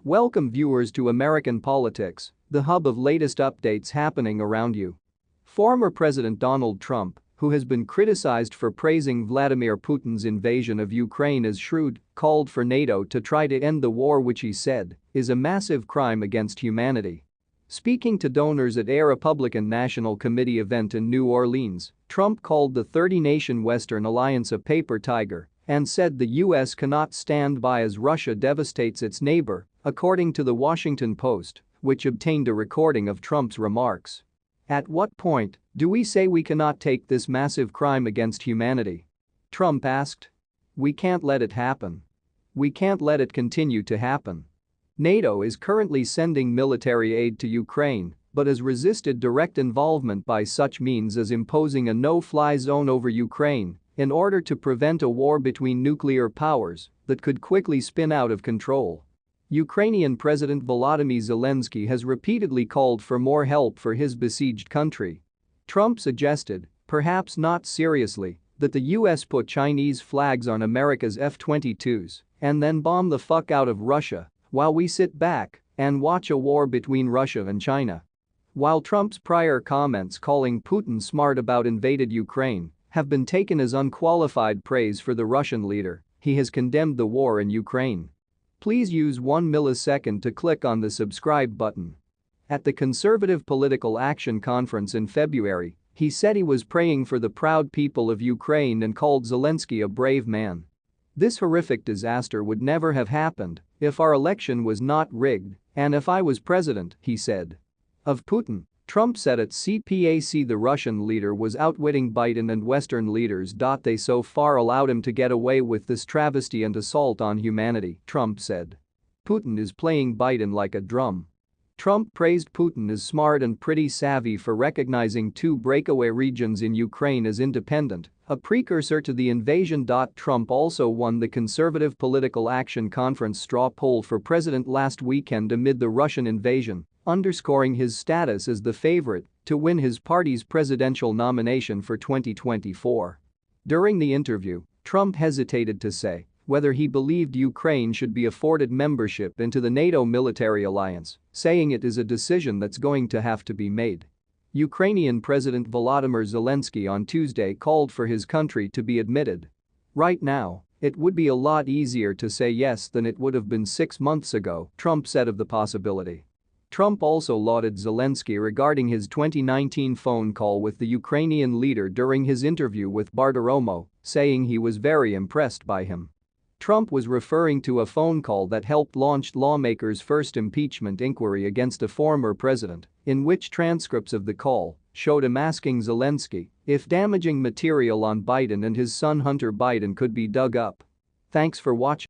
Welcome viewers to American Politics, the hub of latest updates happening around you. Former President Donald Trump, who has been criticized for praising Vladimir Putin's invasion of Ukraine as shrewd, called for NATO to try to end the war, which he said is a massive crime against humanity. Speaking to donors at a Republican National Committee event in New Orleans, Trump called the 30-nation Western Alliance a paper tiger and said the U.S. cannot stand by as Russia devastates its neighbor, according to The Washington Post, which obtained a recording of Trump's remarks. At what point do we say we cannot take this massive crime against humanity? Trump asked. We can't let it happen. We can't let it continue to happen. NATO is currently sending military aid to Ukraine, but has resisted direct involvement by such means as imposing a no-fly zone over Ukraine in order to prevent a war between nuclear powers that could quickly spin out of control. Ukrainian President Volodymyr Zelensky has repeatedly called for more help for his besieged country. Trump suggested, perhaps not seriously, that the US put Chinese flags on America's F-22s and then bomb the fuck out of Russia while we sit back and watch a war between Russia and China. While Trump's prior comments calling Putin smart about invaded Ukraine have been taken as unqualified praise for the Russian leader, he has condemned the war in Ukraine. Please use 1 millisecond to click on the subscribe button. At the Conservative Political Action Conference in February, he said he was praying for the proud people of Ukraine and called Zelensky a brave man. This horrific disaster would never have happened if our election was not rigged and if I was president, he said. Of Putin, Trump said at CPAC the Russian leader was outwitting Biden and Western leaders. They so far allowed him to get away with this travesty and assault on humanity, Trump said. Putin is playing Biden like a drum. Trump praised Putin as smart and pretty savvy for recognizing 2 breakaway regions in Ukraine as independent, a precursor to the invasion. Trump also won the Conservative Political Action Conference straw poll for president last weekend amid the Russian invasion, underscoring his status as the favorite to win his party's presidential nomination for 2024. During the interview, Trump hesitated to say whether he believed Ukraine should be afforded membership into the NATO military alliance, saying it is a decision that's going to have to be made. Ukrainian President Volodymyr Zelensky on Tuesday called for his country to be admitted. Right now, it would be a lot easier to say yes than it would have been 6 months ago, Trump said of the possibility. Trump also lauded Zelensky regarding his 2019 phone call with the Ukrainian leader during his interview with Bartiromo, saying he was very impressed by him. Trump was referring to a phone call that helped launch lawmakers' first impeachment inquiry against a former president, in which transcripts of the call showed him asking Zelensky if damaging material on Biden and his son Hunter Biden could be dug up. Thanks for watching.